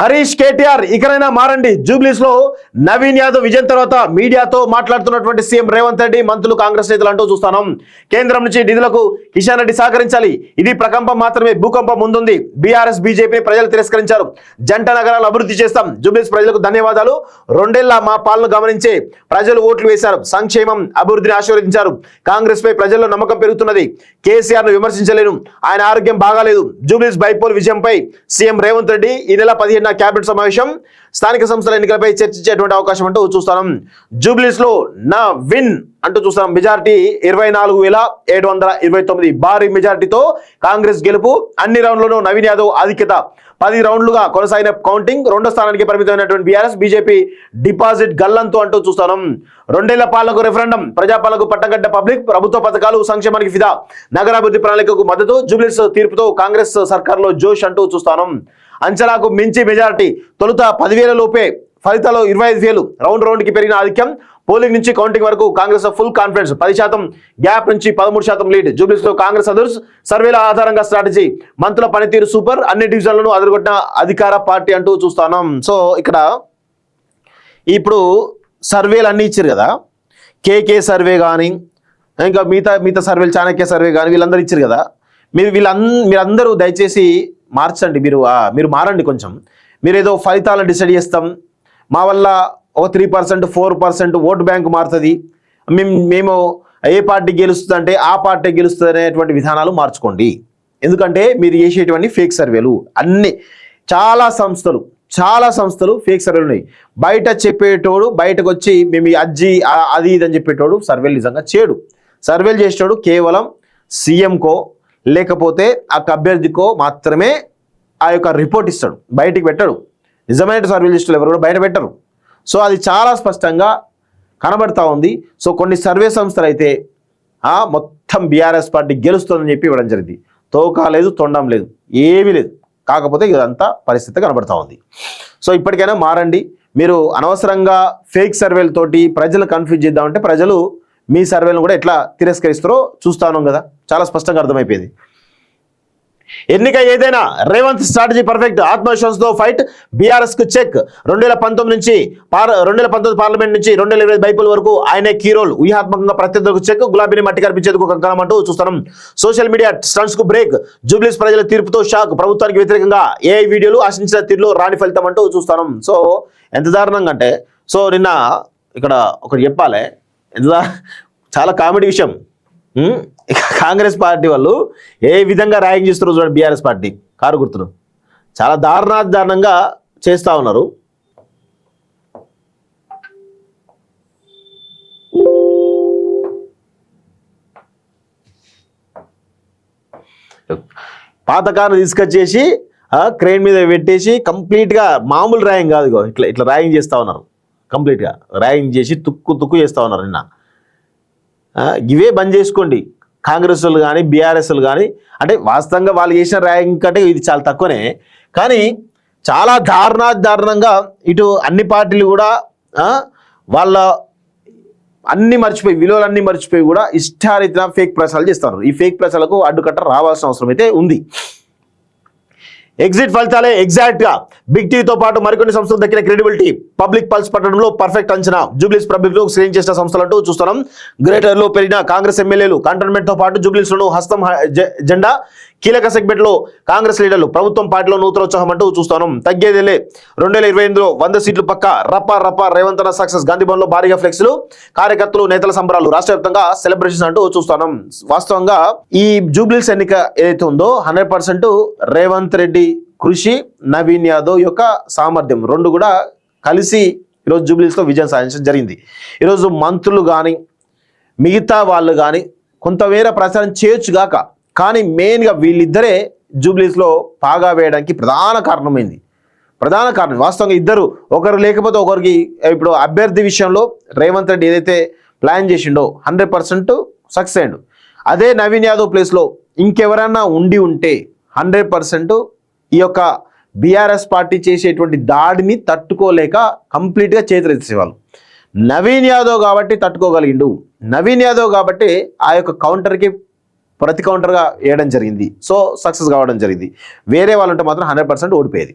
హరీష్ కేటీఆర్ ఇకనైనా మారండి. జూబ్లీస్ లో నవీన్ యాదవ్ విజయం తర్వాత మీడియాతో మాట్లాడుతున్నటువంటి సీఎం రేవంత్ రెడ్డి, మంత్రులు, కాంగ్రెస్ నేతలు అంటూ చూస్తాం. కేంద్రం నుంచి నిధులకు కిషన్ రెడ్డి సహకరించాలి. ఇది ప్రకంపం మాత్రమే, భూకంపం ముందుంది. బీఆర్ఎస్ బీజేపీని ప్రజలు తిరస్కరించారు. జంట నగరాలు అభివృద్ధి చేస్తాం. జూబ్లీస్ ప్రజలకు ధన్యవాదాలు. 2 ఏళ్ల మా పాలన గమనించే ప్రజలు ఓట్లు వేశారు. సంక్షేమం, అభివృద్ధిని ఆశీర్వదించారు. కాంగ్రెస్ పై ప్రజల్లో నమ్మకం పెరుగుతున్నది. కేసీఆర్ ను విమర్శించలేను, ఆయన ఆరోగ్యం బాగాలేదు. జూబ్లీస్ బైపోల్ విజయంపై సీఎం రేవంత్ రెడ్డి ఈ నెల 15 క్యాబినెట్ సమావేశం, స్థానిక సంస్థల ఎన్నికలపై చర్చించేటువంటి అవకాశం అంటూ చూస్తాం. జూబ్లీస్ లో నా విన్ అంటూ చూస్తాం. మెజారిటీ 24,729, భారీ మెజారిటీతో కాంగ్రెస్ గెలుపు. అన్ని రౌండ్లను నవీన్ యాదవ్ ఆధిక్యత. 10 రౌండ్లుగా కొనసాగిన కౌంటింగ్. 2వ స్థానానికి పరిమితమైనటువంటి బీఆర్ఎస్ బీజేపీ డిపాజిట్ గల్లంతు అంటూ చూస్తాం. 2 ఏళ్ల పాలనకు రెఫరెండం, ప్రజాపాలనకు పట్టగడ్డ పబ్లిక్, ప్రభుత్వ పథకాలు, సంక్షేమానికి ఫిదా, నగరాభివృద్ధి ప్రణాళికకు మద్దతు. జూబ్లీస్ తీర్పుతో కాంగ్రెస్ సర్కార్లో జోష్ అంటూ చూస్తాం. అంచనాకు మించి మెజారిటీ. తొలుత 10,000 లోపే, ఫలితాలు 25,000. రౌండ్కి పెరిగిన ఆధిక్యం. పోలింగ్ నుంచి కౌంటింగ్ వరకు కాంగ్రెస్ ఫుల్ కాన్ఫిడెన్స్. 10% గ్యాప్ నుంచి 13% లీడ్. జూబ్లీస్ లో కాంగ్రెస్ అదర్స్. సర్వేల ఆధారంగా స్ట్రాటజీ. మంత్రుల పనితీరు సూపర్. అన్ని డివిజన్లను అదరగొట్టిన అధికార పార్టీ అంటూ చూస్తాం. సో ఇక్కడ ఇప్పుడు సర్వేలు అన్నీ ఇచ్చారు కదా. కేకే సర్వే కానీ, ఇంకా మిగతా సర్వేలు, చాణక్య సర్వే కానీ, వీళ్ళందరూ ఇచ్చారు కదా. మీరందరూ దయచేసి మార్చండి. మీరు మారండి కొంచెం. మీరు ఏదో ఫలితాలను డిసైడ్ చేస్తాం, మా వల్ల ఒక 3%, 4% ఓటు బ్యాంకు మారుతుంది, మేము ఏ పార్టీ గెలుస్తుంది అంటే ఆ పార్టీ గెలుస్తుంది అనేటువంటి విధానాలు మార్చుకోండి. ఎందుకంటే మీరు చేసేటువంటి ఫేక్ సర్వేలు అన్నీ. చాలా సంస్థలు ఫేక్ సర్వేలు ఉన్నాయి. బయట చెప్పేటోడు, బయటకు వచ్చి మేము అది ఇది అని చెప్పేటోడు సర్వేలు నిజంగా చేయడు. సర్వేలు చేసేటోడు కేవలం సీఎంకో లేకపోతే ఆ అభ్యర్థికో మాత్రమే ఆ యొక్క రిపోర్ట్ ఇస్తాడు, బయటికి పెట్టడు. నిజమైన సర్వేలు చేసేటోళ్ళు ఎవరు కూడా బయట పెట్టరు. సో అది చాలా స్పష్టంగా కనబడతా ఉంది. సో కొన్ని సర్వే సంస్థలు అయితే మొత్తం బీఆర్ఎస్ పార్టీ గెలుస్తుందని చెప్పి ఇవ్వడం జరిగింది. తోక లేదు, తొండం లేదు, ఏమీ లేదు. కాకపోతే ఇదంతా పరిస్థితి కనబడతా ఉంది. సో ఇప్పటికైనా మారండి. మీరు అనవసరంగా ఫేక్ సర్వేలతోటి ప్రజలు కన్ఫ్యూజ్ చేద్దామంటే ప్రజలు మీ సర్వేలను కూడా ఎట్లా తిరస్కరిస్తారో చూస్తాను కదా, చాలా స్పష్టంగా అర్థమైపోయింది. ఎన్నిక ఏదైనా రేవంత్ స్ట్రాటజీ పర్ఫెక్ట్. ఆత్మవిశ్వాసంతో ఫైట్. బీఆర్ఎస్ కు చెక్. 2019 నుంచి 2019 పార్లమెంట్ నుంచి 2020 బైపోల్ వరకు ఆయనే కీ రోల్. వ్యూహాత్మకంగా ప్రత్యర్థులకు చెక్. గులాబీని మట్టి కనిపించేందుకు కంకణం అంటూ చూస్తున్నాం. సోషల్ మీడియా స్టంట్స్ కు బ్రేక్. జూబ్లీస్ ప్రజల తీర్పుతో షాక్. ప్రభుత్వానికి వ్యతిరేకంగా ఏఐ వీడియోలు, ఆశించిన తీరులో రాని ఫలితం అంటూ చూస్తున్నాం. సో ఎంత దారుణంగా అంటే, సో నిన్న ఇక్కడ ఒకటి చెప్పాలి, చాలా కామెడీ విషయం. కాంగ్రెస్ పార్టీ వాళ్ళు ఏ విధంగా ర్యాగింగ్ చేస్తున్నారు చూడండి. బీఆర్ఎస్ పార్టీ కారు గుర్తును చాలా దారుణంగా చేస్తూ ఉన్నారు. పాత కారును తీసుకొచ్చేసి క్రెయిన్ మీద పెట్టేసి కంప్లీట్గా మామూలు ర్యాగింగ్ కాదు, ఇట్లా ర్యాగింగ్ చేస్తూ ఉన్నారు. కంప్లీట్గా ర్యాగింగ్ చేసి తుక్కు చేస్తూ ఉన్నారు. నిన్న ఇవే బంద్ చేసుకోండి. కాంగ్రెస్ వాళ్ళు కానీ, బీఆర్ఎస్ వాళ్ళు కానీ, అంటే వాస్తవంగా వాళ్ళు చేసిన ర్యాంక్ కంటే ఇది చాలా తక్కువనే, కానీ చాలా దారుణంగా ఇటు అన్ని పార్టీలు కూడా వాళ్ళ అన్నీ మర్చిపోయి, విలువలన్నీ మర్చిపోయి కూడా ఇష్టారీతిన ఫేక్ ప్రచారాలు చేస్తారు. ఈ ఫేక్ ప్రచారాలకు అడ్డుకట్ట రావాల్సిన అవసరం అయితే ఉంది. ఎగ్జిట్ ఫలితాలే ఎగ్జాక్ట్గా. బిగ్ టీతో పాటు మరికొన్ని సంస్థలు దక్కిన క్రెడిబిలిటీ. పబ్లిక్ పల్స్ పట్టడంలో పర్ఫెక్ట్ అంచనా. జూబ్లీస్ పబ్లిక్లో స్క్రీన్ చేసిన సంస్థలంటూ చూస్తున్నాం. గ్రేటర్లో పెరిగిన కాంగ్రెస్ ఎమ్మెల్యేలు. కంటోన్మెంట్తో పాటు జూబ్లీస్లోనూ హస్తం జెండా. కీలక సెగ్మెంట్లో కాంగ్రెస్ లీడర్లు. ప్రభుత్వం పార్టీలో నూతనోత్సాహం అంటూ చూస్తున్నాం. తగ్గేదేలే. 2028లో 100 సీట్లు పక్క. రప్ప రేవంత్ అన్న సక్సెస్. గాంధీభవన్లో భారీగా ఫ్లెక్స్లు. కార్యకర్తలు, నేతల సంబరాలు. రాష్ట్ర వ్యాప్తంగా సెలబ్రేషన్స్ అంటూ చూస్తున్నాం. వాస్తవంగా ఈ జూబ్లీస్ ఎన్నిక ఏదైతే ఉందో 100% రేవంత్ రెడ్డి కృషి, నవీన్ యాదవ్ యొక్క సామర్థ్యం 2 కూడా కలిసి ఈరోజు జూబ్లీస్లో విజయం సాధించడం జరిగింది. ఈరోజు మంత్రులు కానీ, మిగతా వాళ్ళు కానీ కొంతమేర ప్రచారం చేయొచ్చుగాక, కానీ మెయిన్గా వీళ్ళిద్దరే జూబ్లీస్లో పాగా వేయడానికి ప్రధాన కారణమైంది. వాస్తవంగా ఇద్దరు, ఒకరు లేకపోతే ఒకరికి. ఇప్పుడు అభ్యర్థి విషయంలో రేవంత్ రెడ్డి ఏదైతే ప్లాన్ చేసిండో 100% సక్సెస్ అయ్యిండు. అదే నవీన్ యాదవ్ ప్లేస్లో ఇంకెవరన్నా ఉంటే 100% ఈ యొక్క బీఆర్ఎస్ పార్టీ చేసేటువంటి దాడిని తట్టుకోలేక కంప్లీట్గా చేతులెత్తేసేవాళ్ళు. నవీన్ యాదవ్ కాబట్టి తట్టుకోగలిగిండు. నవీన్ యాదవ్ కాబట్టి ఆ యొక్క కౌంటర్కి ప్రతి కౌంటర్గా వేయడం జరిగింది. సో సక్సెస్ కావడం జరిగింది. వేరే వాళ్ళు ఉంటే మాత్రం 100% ఓడిపోయేది.